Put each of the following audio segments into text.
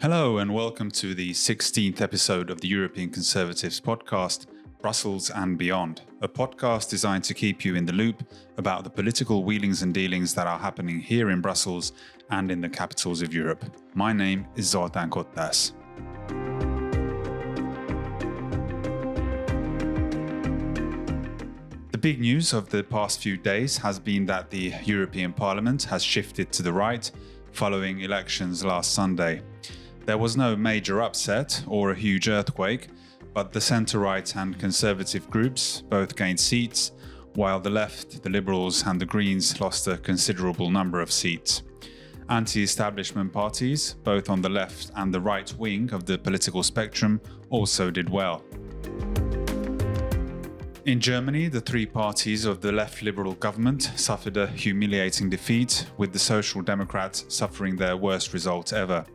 Hello and welcome to the 16th episode of the European Conservatives podcast, Brussels and Beyond, a podcast designed to keep you in the loop about the political wheelings and dealings that are happening here in Brussels and in the capitals of Europe. My name is Zoltán Kottas. The big news of the past few days has been that the European Parliament has shifted to the right following elections last Sunday. There was no major upset or a huge earthquake, but the centre-right and conservative groups both gained seats, while the left, the Liberals and the Greens lost a considerable number of seats. Anti-establishment parties, both on the left and the right wing of the political spectrum, also did well. In Germany, the three parties of the left Liberal government suffered a humiliating defeat, with the Social Democrats suffering their worst result ever.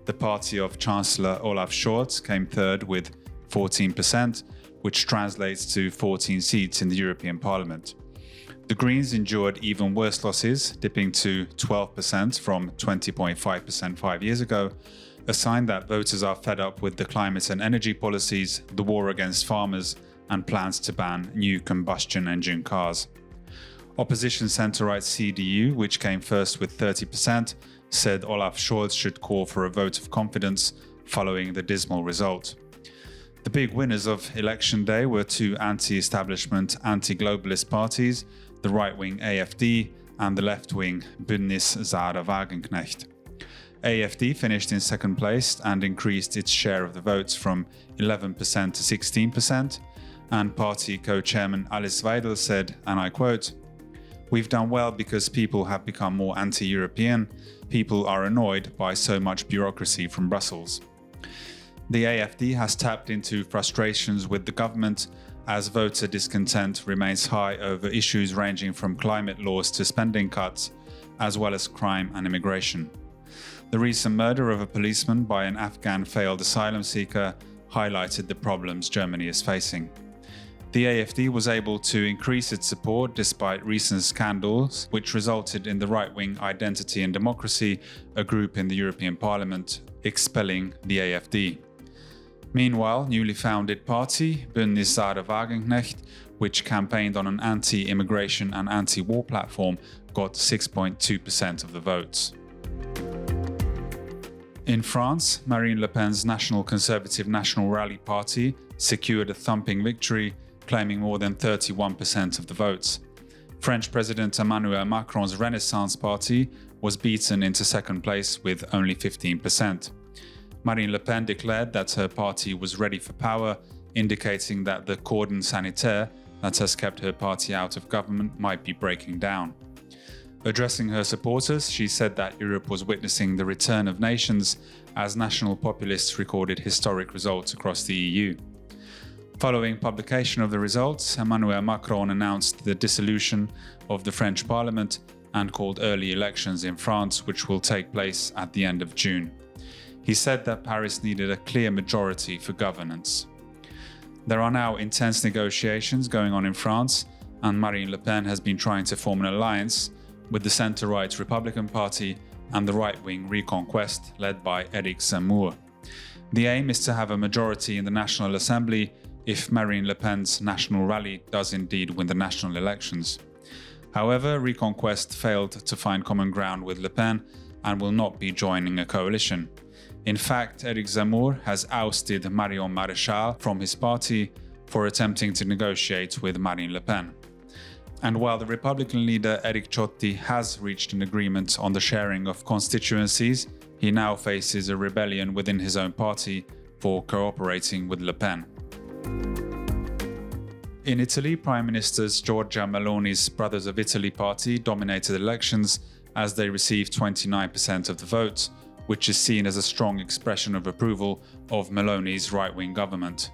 The party of Chancellor Olaf Scholz came third with 14%, which translates to 14 seats in the European Parliament. The Greens endured even worse losses, dipping to 12% from 20.5% 5 years ago, a sign that voters are fed up with the climate and energy policies, the war against farmers, and plans to ban new combustion engine cars. Opposition centre-right CDU, which came first with 30%, said Olaf Scholz should call for a vote of confidence following the dismal result. The big winners of election day were two anti-establishment, anti-globalist parties, the right-wing AfD and the left-wing Bündnis Sarah Wagenknecht. AfD finished in second place and increased its share of the votes from 11% to 16%, and party co-chairman Alice Weidel said, and I quote, "We've done well because people have become more anti-European. People are annoyed by so much bureaucracy from Brussels." The AfD has tapped into frustrations with the government as voter discontent remains high over issues ranging from climate laws to spending cuts, as well as crime and immigration. The recent murder of a policeman by an Afghan failed asylum seeker highlighted the problems Germany is facing. The AfD was able to increase its support despite recent scandals, which resulted in the right-wing Identity and Democracy, a group in the European Parliament, expelling the AfD. Meanwhile, newly founded party, Bündnis Sarah Wagenknecht, which campaigned on an anti-immigration and anti-war platform, got 6.2% of the votes. In France, Marine Le Pen's National Conservative National Rally Party secured a thumping victory, claiming more than 31% of the votes. French President Emmanuel Macron's Renaissance Party was beaten into second place with only 15%. Marine Le Pen declared that her party was ready for power, indicating that the cordon sanitaire that has kept her party out of government might be breaking down. Addressing her supporters, she said that Europe was witnessing the return of nations as national populists recorded historic results across the EU. Following publication of the results, Emmanuel Macron announced the dissolution of the French Parliament and called early elections in France, which will take place at the end of June. He said that Paris needed a clear majority for governance. There are now intense negotiations going on in France, and Marine Le Pen has been trying to form an alliance with the centre-right Republican Party and the right-wing Reconquest led by Éric Zemmour. The aim is to have a majority in the National Assembly if Marine Le Pen's National Rally does indeed win the national elections. However, Reconquest failed to find common ground with Le Pen and will not be joining a coalition. In fact, Éric Zemmour has ousted Marion Maréchal from his party for attempting to negotiate with Marine Le Pen. And while the Republican leader Éric Ciotti has reached an agreement on the sharing of constituencies, he now faces a rebellion within his own party for cooperating with Le Pen. In Italy, Prime Minister Giorgia Meloni's Brothers of Italy party dominated elections as they received 29% of the vote, which is seen as a strong expression of approval of Meloni's right-wing government.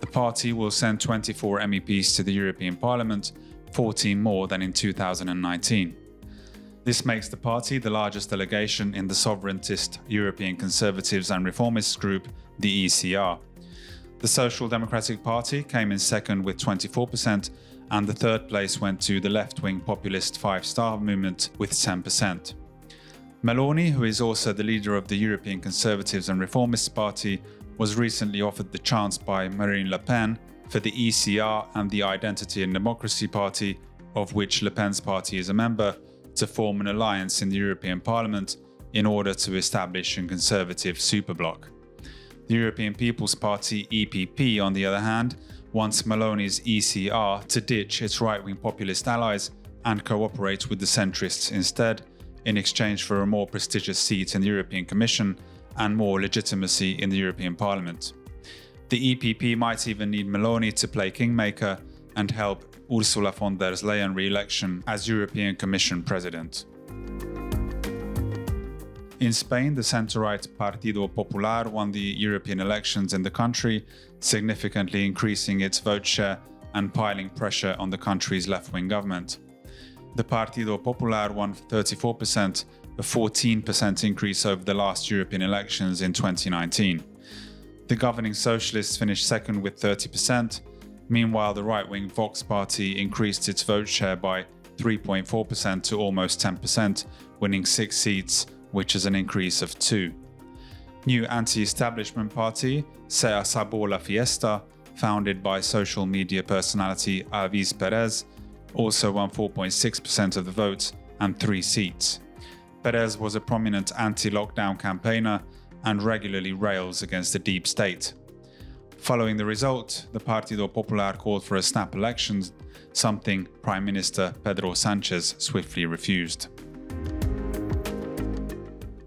The party will send 24 MEPs to the European Parliament, 14 more than in 2019. This makes the party the largest delegation in the sovereigntist European Conservatives and Reformists group, the ECR. The Social Democratic Party came in second with 24%, and the third place went to the left-wing populist Five Star Movement with 10%. Meloni, who is also the leader of the European Conservatives and Reformists Party, was recently offered the chance by Marine Le Pen for the ECR and the Identity and Democracy Party, of which Le Pen's party is a member, to form an alliance in the European Parliament in order to establish a conservative superbloc. The European People's Party, EPP, on the other hand, wants Meloni's ECR to ditch its right-wing populist allies and cooperate with the centrists instead, in exchange for a more prestigious seat in the European Commission and more legitimacy in the European Parliament. The EPP might even need Meloni to play kingmaker and help Ursula von der Leyen re-election as European Commission President. In Spain, the centre-right Partido Popular won the European elections in the country, significantly increasing its vote share and piling pressure on the country's left-wing government. The Partido Popular won 34%, a 14% increase over the last European elections in 2019. The governing socialists finished second with 30%. Meanwhile, the right-wing Vox party increased its vote share by 3.4% to almost 10%, winning 6 seats, which is an increase of 2. New anti-establishment party, Se Acabó la Fiesta, founded by social media personality Alvis Perez, also won 4.6% of the votes and 3 seats. Perez was a prominent anti-lockdown campaigner and regularly rails against the deep state. Following the result, the Partido Popular called for a snap election, something Prime Minister Pedro Sanchez swiftly refused.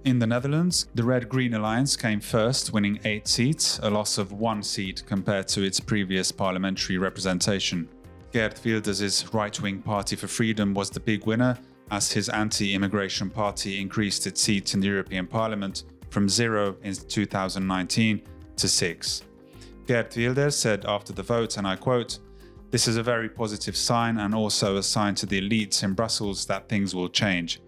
In the Netherlands, the Red-Green Alliance came first, winning 8 seats, a loss of 1 seat compared to its previous parliamentary representation. Geert Wilders' right-wing Party for Freedom was the big winner, as his anti-immigration party increased its seats in the European Parliament from 0 in 2019 to 6. Geert Wilders said after the vote, and I quote, "This is a very positive sign and also a sign to the elites in Brussels that things will change.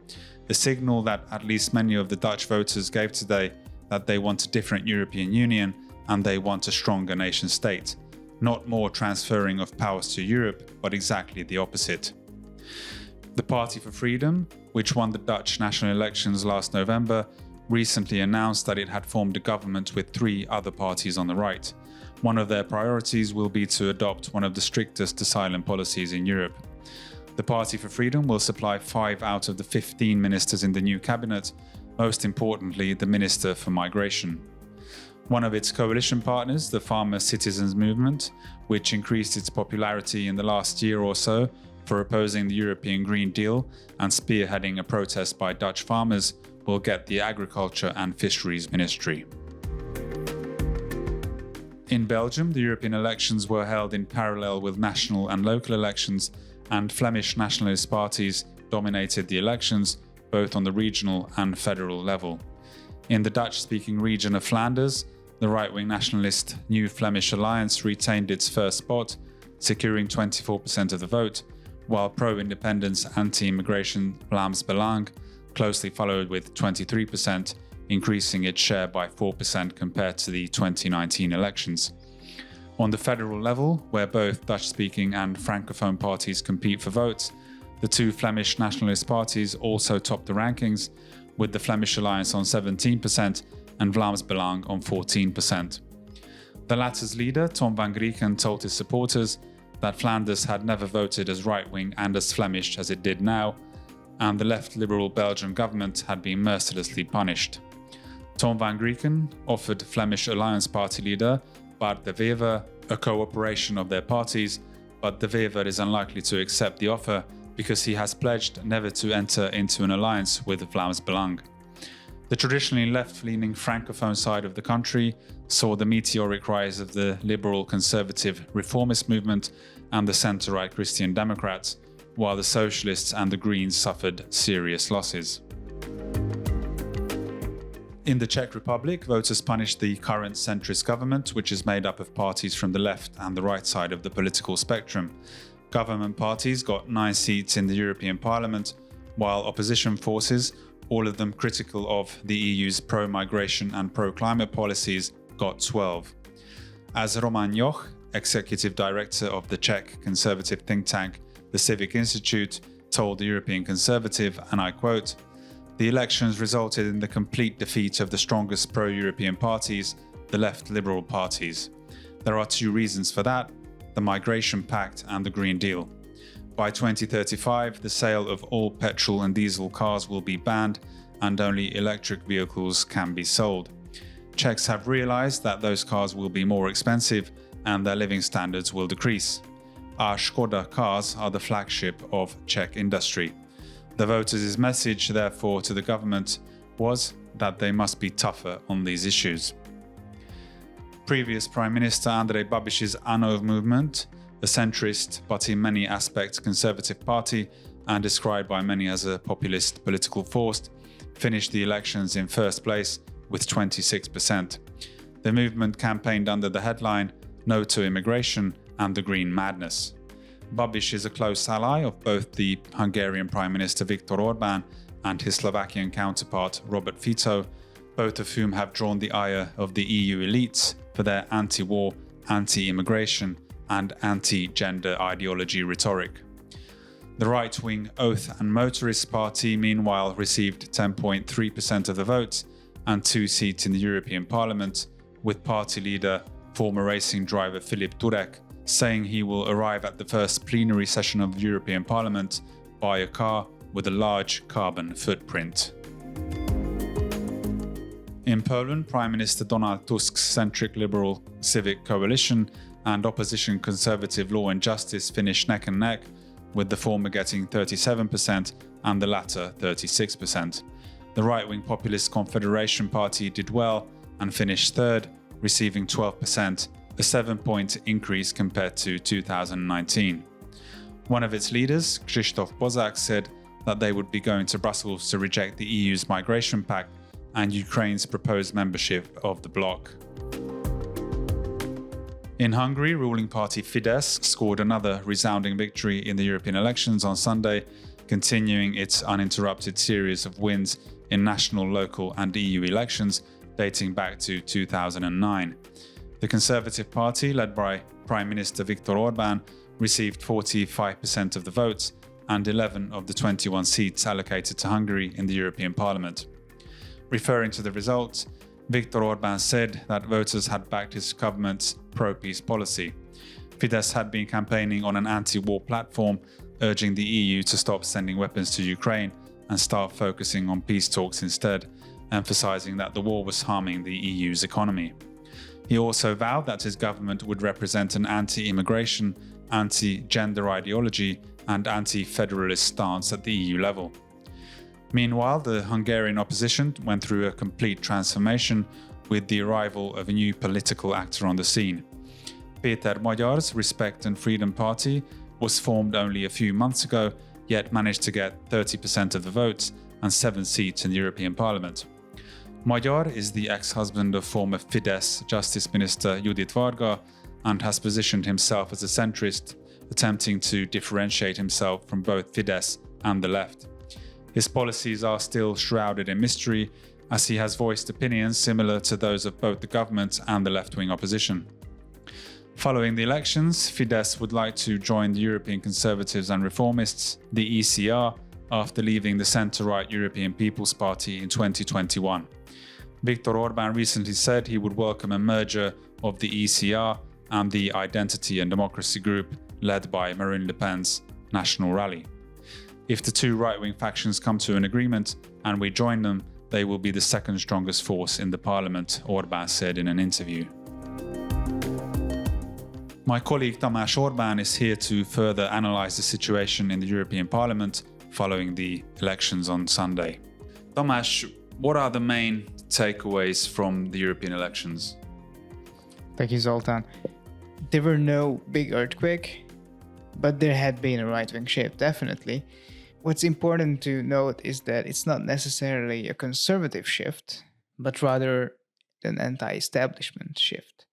A signal that at least many of the Dutch voters gave today that they want a different European Union and they want a stronger nation state. Not more transferring of powers to Europe, but exactly the opposite." The Party for Freedom, which won the Dutch national elections last November, recently announced that it had formed a government with 3 other parties on the right. One of their priorities will be to adopt one of the strictest asylum policies in Europe. The Party for Freedom will supply 5 out of the 15 ministers in the new cabinet, most importantly, the Minister for Migration. One of its coalition partners, the Farmer Citizens Movement, which increased its popularity in the last year or so for opposing the European Green Deal and spearheading a protest by Dutch farmers, will get the Agriculture and Fisheries Ministry. In Belgium, the European elections were held in parallel with national and local elections, and Flemish nationalist parties dominated the elections, both on the regional and federal level. In the Dutch-speaking region of Flanders, the right-wing nationalist New Flemish Alliance retained its first spot, securing 24% of the vote, while pro-independence anti-immigration Vlaams Belang closely followed with 23%, increasing its share by 4% compared to the 2019 elections. On the federal level, where both Dutch-speaking and Francophone parties compete for votes, the 2 Flemish nationalist parties also topped the rankings, with the Flemish Alliance on 17% and Vlaams Belang on 14%. The latter's leader, Tom van Grieken, told his supporters that Flanders had never voted as right-wing and as Flemish as it did now, and the left-liberal Belgian government had been mercilessly punished. Tom van Grieken offered Flemish Alliance Party leader Bart de Wever a cooperation of their parties, but de Wever is unlikely to accept the offer because he has pledged never to enter into an alliance with Vlaams Belang. The traditionally left-leaning Francophone side of the country saw the meteoric rise of the liberal conservative reformist movement and the centre-right Christian Democrats, while the Socialists and the Greens suffered serious losses. In the Czech Republic, voters punished the current centrist government, which is made up of parties from the left and the right side of the political spectrum. Government parties got 9 seats in the European Parliament, while opposition forces, all of them critical of the EU's pro-migration and pro-climate policies, got 12. As Roman Joch, executive director of the Czech conservative think tank the Civic Institute, told the European Conservative, and I quote, The elections resulted in the complete defeat of the strongest pro-European parties, the left Liberal parties. There are two reasons for that: the Migration Pact and the Green Deal. By 2035, the sale of all petrol and diesel cars will be banned and only electric vehicles can be sold. Czechs have realized that those cars will be more expensive and their living standards will decrease. Our Škoda cars are the flagship of Czech industry. The voters' message, therefore, to the government was that they must be tougher on these issues. Previous Prime Minister Andrej Babiš's ANO movement, a centrist but in many aspects conservative party and described by many as a populist political force, finished the elections in first place with 26%. The movement campaigned under the headline "No to Immigration" and the Green Madness. Babiš is a close ally of both the Hungarian Prime Minister Viktor Orbán and his Slovakian counterpart Robert Fico, both of whom have drawn the ire of the EU elites for their anti-war, anti-immigration and anti-gender ideology rhetoric. The right-wing Oath and Motorist Party, meanwhile, received 10.3% of the votes and 2 seats in the European Parliament, with party leader, former racing driver Filip Turek, saying he will arrive at the first plenary session of the European Parliament by a car with a large carbon footprint. In Poland, Prime Minister Donald Tusk's centric Liberal Civic Coalition and opposition Conservative Law and Justice finished neck and neck, with the former getting 37% and the latter 36%. The right-wing populist Confederation Party did well and finished third, receiving 12%, a 7-point increase compared to 2019. One of its leaders, Krzysztof Bozak, said that they would be going to Brussels to reject the EU's Migration Pact and Ukraine's proposed membership of the bloc. In Hungary, ruling party Fidesz scored another resounding victory in the European elections on Sunday, continuing its uninterrupted series of wins in national, local and EU elections dating back to 2009. The Conservative Party, led by Prime Minister Viktor Orbán, received 45% of the votes and 11 of the 21 seats allocated to Hungary in the European Parliament. Referring to the results, Viktor Orbán said that voters had backed his government's pro-peace policy. Fidesz had been campaigning on an anti-war platform, urging the EU to stop sending weapons to Ukraine and start focusing on peace talks instead, emphasizing that the war was harming the EU's economy. He also vowed that his government would represent an anti-immigration, anti-gender ideology and anti-federalist stance at the EU level. Meanwhile, the Hungarian opposition went through a complete transformation with the arrival of a new political actor on the scene. Péter Magyar's Respect and Freedom Party was formed only a few months ago, yet managed to get 30% of the votes and 7 seats in the European Parliament. Magyar is the ex-husband of former Fidesz Justice Minister Judit Varga and has positioned himself as a centrist, attempting to differentiate himself from both Fidesz and the left. His policies are still shrouded in mystery, as he has voiced opinions similar to those of both the government and the left-wing opposition. Following the elections, Fidesz would like to join the European Conservatives and Reformists, the ECR, after leaving the centre-right European People's Party in 2021. Viktor Orbán recently said he would welcome a merger of the ECR and the Identity and Democracy Group led by Marine Le Pen's National Rally. If the two right-wing factions come to an agreement and we join them, they will be the second strongest force in the parliament, Orbán said in an interview. My colleague Tamás Orbán is here to further analyze the situation in the European Parliament following the elections on Sunday. Tamás, what are the main takeaways from the European elections? Thank you, Zoltán. There were no big earthquake, but there had been a right-wing shift, definitely. What's important to note is that it's not necessarily a conservative shift, but rather an anti-establishment shift,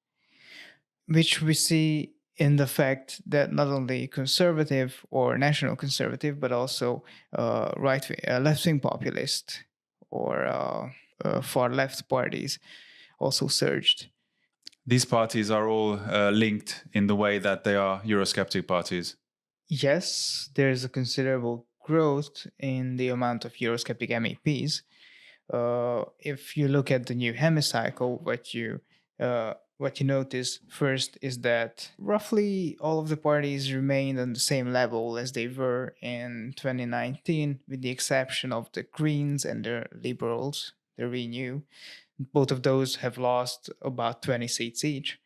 which we see in the fact that not only conservative or national conservative, but also left-wing populist or far-left parties also surged. These parties are all linked in the way that they are Eurosceptic parties. Yes, there's a considerable growth in the amount of Eurosceptic MEPs. If you look at the new hemicycle, what you notice first is that roughly all of the parties remained on the same level as they were in 2019, with the exception of the Greens and the Liberals, the Renew. Both of those have lost about 20 seats each.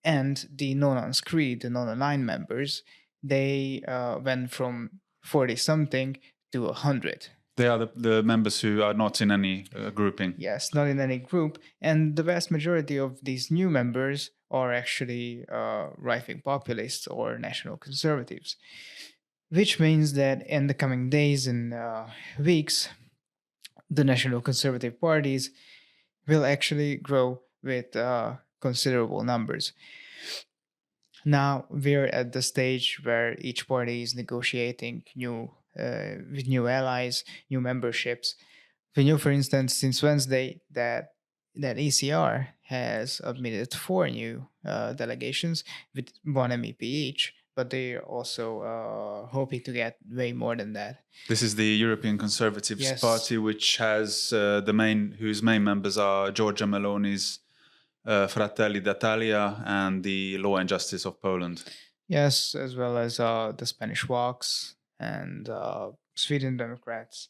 And the non-unscrewed, the non-aligned members, they went from 40 something to 100. They are the members who are not in any grouping. Yes, not in any group. And the vast majority of these new members are actually right-wing populists or national conservatives, which means that in the coming days and weeks, the national conservative parties will actually grow with considerable numbers. Now we're at the stage where each party is negotiating with new allies, new memberships. We know, for instance, since Wednesday that ECR has admitted 4 new delegations with 1 MEP each, but they're also hoping to get way more than that. This is the European Conservatives Yes. Party, which has whose main members are Giorgia Meloni's Fratelli d'Italia and the Law and Justice of Poland. Yes, as well as the Spanish Vox and Sweden Democrats.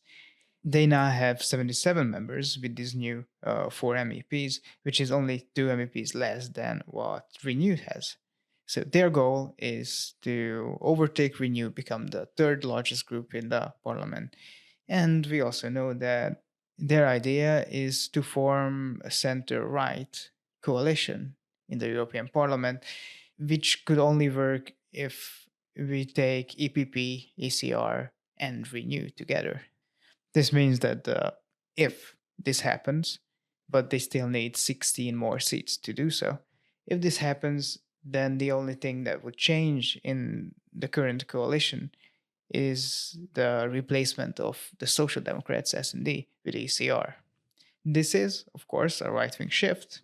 They now have 77 members with these new 4 MEPs, which is only 2 MEPs less than what Renew has. So their goal is to overtake Renew, become the 3rd largest group in the parliament. And we also know that their idea is to form a center-right coalition in the European Parliament, which could only work if we take EPP, ECR, and Renew together. This means that if this happens, but they still need 16 more seats to do so, if this happens, then the only thing that would change in the current coalition is the replacement of the Social Democrats S&D with ECR. This is, of course, a right-wing shift,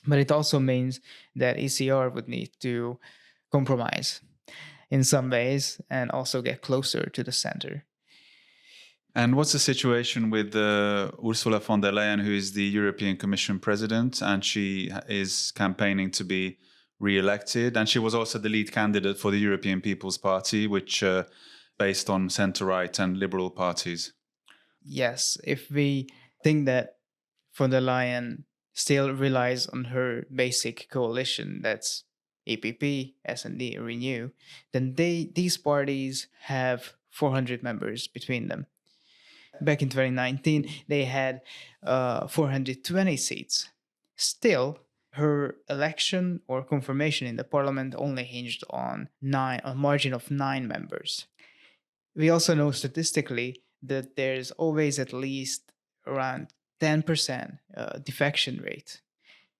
but it also means that ECR would need to compromise in some ways and also get closer to the center. And what's the situation with Ursula von der Leyen, who is the European Commission president, and she is campaigning to be re-elected, and she was also the lead candidate for the European People's Party, which based on centre-right and liberal parties. Yes, if we think that von der Leyen still relies on her basic coalition, that's EPP, S&D, Renew, then these parties have 400 members between them. Back in 2019, they had 420 seats. Still, her election or confirmation in the parliament only hinged on a margin of 9 members. We also know statistically that there's always at least around 10% defection rate.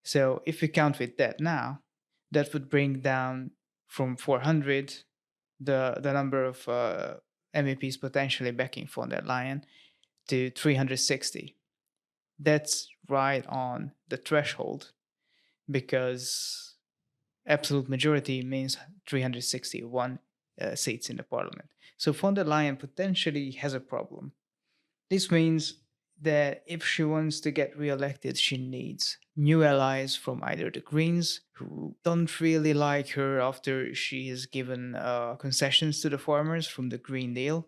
So if we count with that now, that would bring down from 400 the number of MEPs potentially backing von der Leyen to 360. That's right on the threshold, because absolute majority means 361 seats in the parliament. So von der Leyen potentially has a problem. This means that if she wants to get re-elected, she needs new allies from either the Greens, who don't really like her after she has given concessions to the farmers from the Green Deal,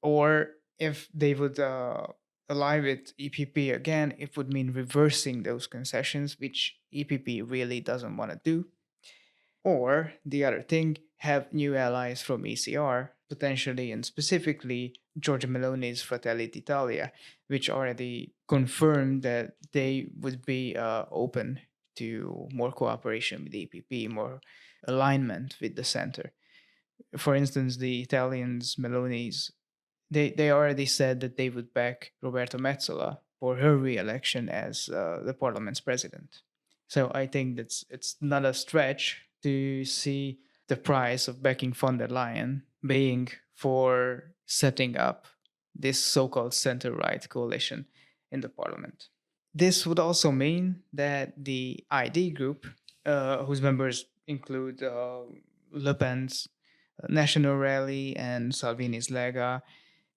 or if they would ally with EPP again, it would mean reversing those concessions, which EPP really doesn't want to do. Or the other thing, have new allies from ECR, potentially and specifically Giorgia Meloni's Fratelli d'Italia, which already confirmed that they would be open to more cooperation with the EPP, more alignment with the center. For instance, the Italians, Meloni's, they already said that they would back Roberta Metsola for her re-election as the parliament's president. So I think it's not a stretch to see the price of backing von der Leyen being for setting up this so-called center-right coalition in the parliament. This would also mean that the ID group, whose members include Le Pen's National Rally and Salvini's Lega,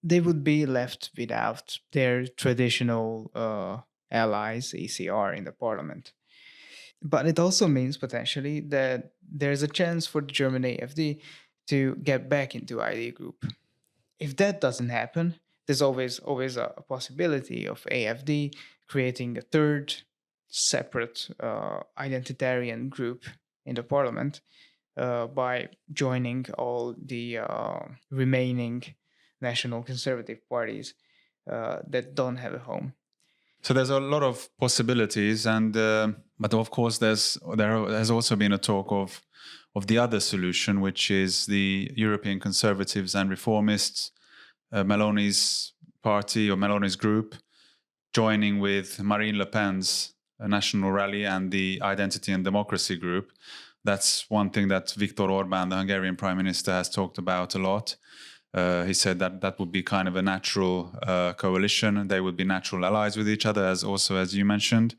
they would be left without their traditional allies, ECR, in the parliament. But it also means potentially that there's a chance for the German AFD to get back into ID group. If that doesn't happen, there's always a possibility of AFD creating a third separate identitarian group in the parliament by joining all the remaining national conservative parties that don't have a home. So there's a lot of possibilities, and but of course there has also been a talk of the other solution, which is the European Conservatives and Reformists, Meloni's party or Meloni's group, joining with Marine Le Pen's National Rally and the Identity and Democracy group. That's one thing that Viktor Orban, the Hungarian Prime Minister, has talked about a lot. He said that that would be kind of a natural coalition. They would be natural allies with each other, as you mentioned.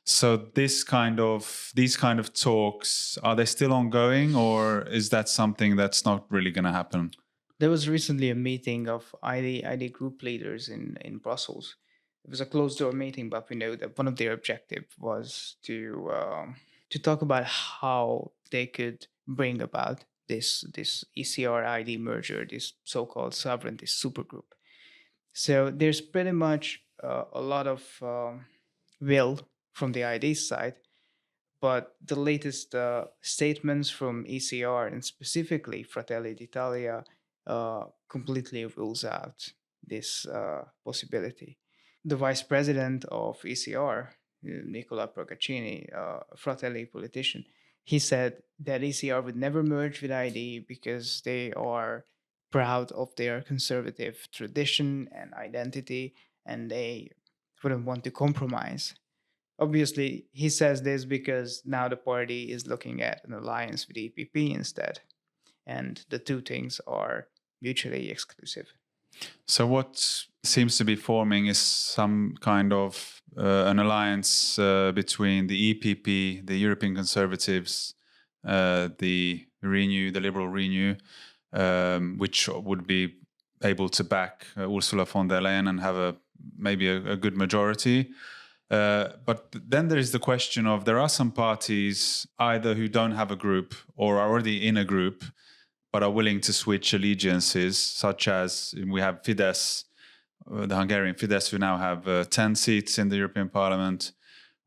So these kind of talks, are they still ongoing, or is that something that's not really going to happen? There was recently a meeting of ID group leaders in Brussels. It was a closed door meeting, but we know that one of their objectives was to talk about how they could bring about this ECR ID merger, this so-called sovereignty supergroup. So there's pretty much a lot of will from the ID side, but the latest statements from ECR and specifically Fratelli d'Italia completely rules out this possibility. The vice president of ECR, Nicola Procaccini, Fratelli politician, he said that ECR would never merge with ID because they are proud of their conservative tradition and identity, and they wouldn't want to compromise. Obviously, he says this because now the party is looking at an alliance with EPP instead, and the two things are mutually exclusive. So what seems to be forming is some kind of an alliance between the EPP, the European Conservatives, the Renew, the Liberal Renew, which would be able to back Ursula von der Leyen and have maybe a good majority. But then there is the question of there are some parties either who don't have a group or are already in a group but are willing to switch allegiances, such as we have Fidesz, the Hungarian Fidesz, who now have 10 seats in the European Parliament.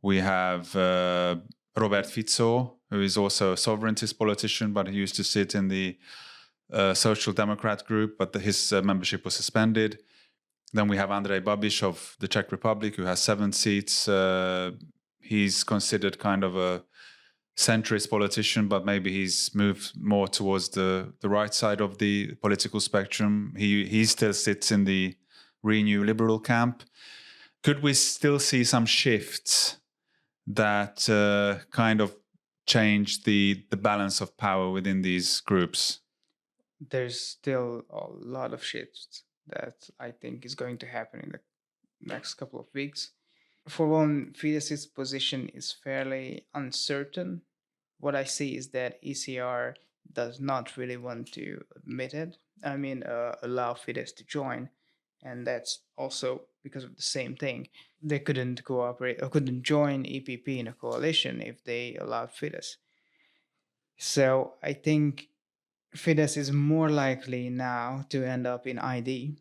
We have Robert Fico, who is also a sovereigntist politician, but he used to sit in the Social Democrat group, but his membership was suspended. Then we have Andrej Babiš of the Czech Republic, who has 7 seats. He's considered kind of a centrist politician, but maybe he's moved more towards the right side of the political spectrum. He still sits in the Renew Liberal camp. Could we still see some shifts that kind of change the balance of power within these groups? There's still a lot of shifts that I think is going to happen in the next couple of weeks. For one, Fidesz's position is fairly uncertain. What I see is that ECR does not really want to admit it. I mean, allow Fidesz to join, and that's also because of the same thing. They couldn't cooperate or couldn't join EPP in a coalition if they allowed Fidesz. So I think Fidesz is more likely now to end up in ID,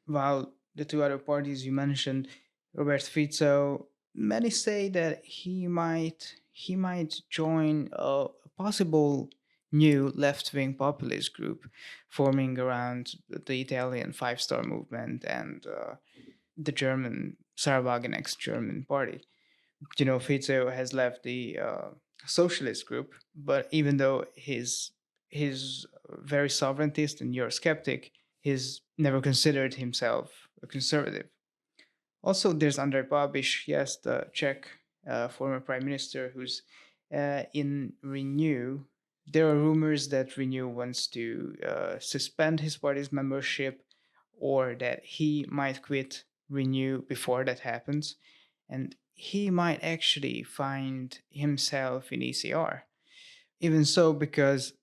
while the two other parties you mentioned, Robert Fico, many say that he might join a possible new left-wing populist group forming around the Italian Five Star Movement and the German Sarwagenex German party. You know, Fico has left the socialist group, but even though he's very sovereigntist and Eurosceptic, he's never considered himself a conservative. Also, there's Andrej Babiš, yes, the Czech former prime minister who's in Renew. There are rumors that Renew wants to suspend his party's membership or that he might quit Renew before that happens. And he might actually find himself in ECR. Even so, because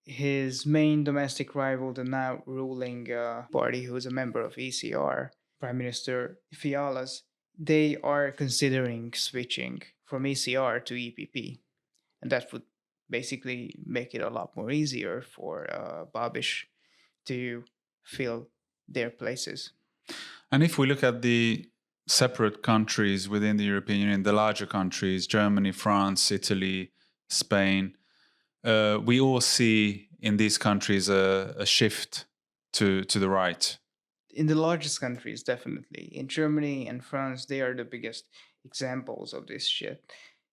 his main domestic rival, the now ruling party, who is a member of ECR, Prime Minister Fiala's, they are considering switching from ECR to EPP. And that would basically make it a lot more easier for Babiš to fill their places. And if we look at the separate countries within the European Union, the larger countries, Germany, France, Italy, Spain, we all see in these countries a shift to the right. In the largest countries, definitely. In Germany and France, they are the biggest examples of this shit.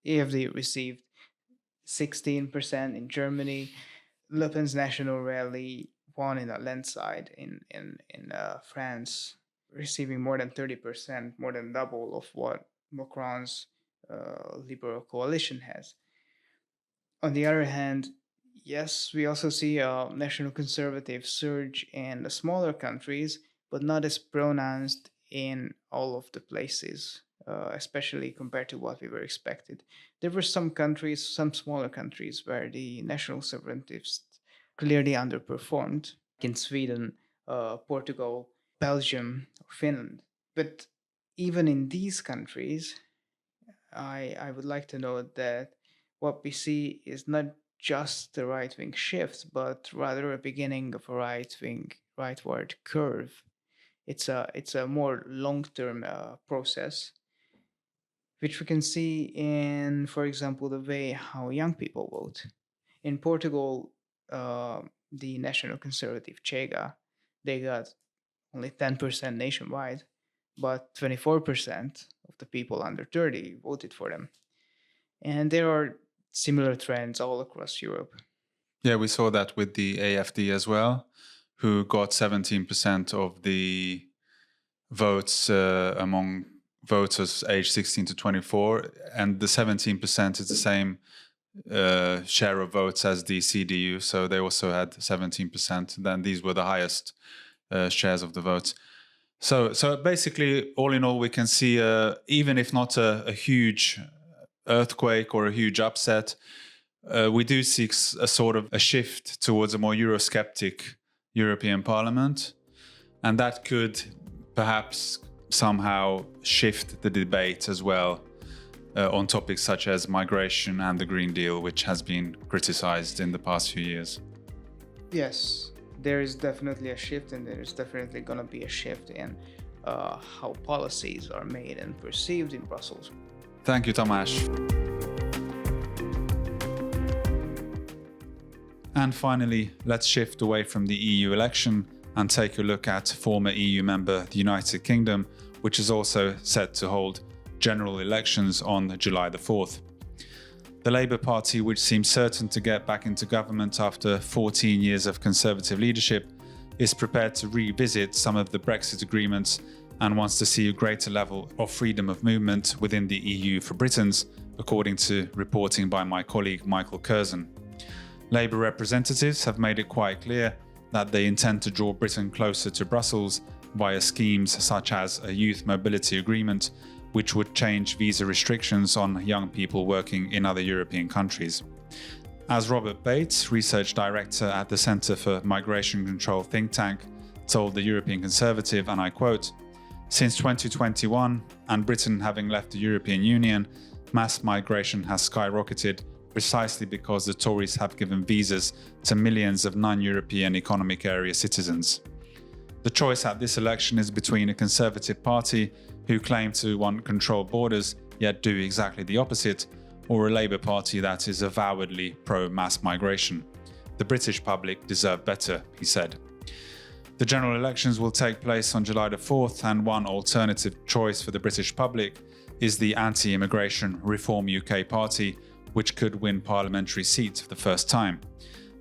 AfD received 16% in Germany. Le Pen's national rally won in a landslide in France, receiving more than 30%, more than double of what Macron's Liberal coalition has. On the other hand, yes, we also see a national conservative surge in the smaller countries, but not as pronounced in all of the places, especially compared to what we were expected. There were some countries, some smaller countries, where the national sovereigntists clearly underperformed, in Sweden, Portugal, Belgium, or Finland. But even in these countries, I would like to note that what we see is not just the right-wing shift, but rather a beginning of a rightward curve. It's a more long-term process, which we can see in, for example, the way how young people vote. In Portugal, the National Conservative Chega, they got only 10% nationwide, but 24% of the people under 30 voted for them. And there are similar trends all across Europe. Yeah, we saw that with the AfD as well, who got 17% of the votes among voters aged 16 to 24. And the 17% is the same share of votes as the CDU. So they also had 17%. Then these were the highest shares of the votes. So basically, all in all, we can see, even if not a huge earthquake or a huge upset, we do see a sort of a shift towards a more Eurosceptic European Parliament. And that could perhaps somehow shift the debate as well on topics such as migration and the Green Deal, which has been criticized in the past few years. Yes, there is definitely a shift, and there is definitely going to be a shift in how policies are made and perceived in Brussels. Thank you, Tamás. And finally, let's shift away from the EU election and take a look at former EU member, the United Kingdom, which is also set to hold general elections on July the 4th. The Labour Party, which seems certain to get back into government after 14 years of Conservative leadership, is prepared to revisit some of the Brexit agreements and wants to see a greater level of freedom of movement within the EU for Britons, according to reporting by my colleague Michael Curzon. Labour representatives have made it quite clear that they intend to draw Britain closer to Brussels via schemes such as a youth mobility agreement, which would change visa restrictions on young people working in other European countries. As Robert Bates, research director at the Centre for Migration Control think tank, told the European Conservative, and I quote, "Since 2021, and Britain having left the European Union, mass migration has skyrocketed precisely because the Tories have given visas to millions of non-European economic area citizens. The choice at this election is between a Conservative Party who claim to want controlled borders yet do exactly the opposite, or a Labour Party that is avowedly pro-mass migration. The British public deserve better," he said. The general elections will take place on July the 4th, and one alternative choice for the British public is the anti-immigration Reform UK Party, which could win parliamentary seats for the first time.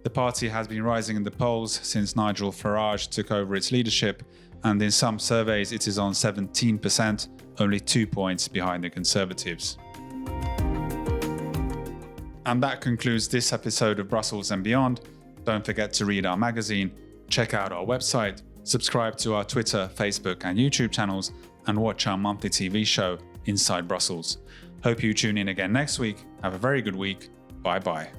The party has been rising in the polls since Nigel Farage took over its leadership, and in some surveys it is on 17%, only 2 points behind the Conservatives. And that concludes this episode of Brussels and Beyond. Don't forget to read our magazine, check out our website, subscribe to our Twitter, Facebook and YouTube channels, and watch our monthly TV show, Inside Brussels. Hope you tune in again next week. Have a very good week. Bye bye.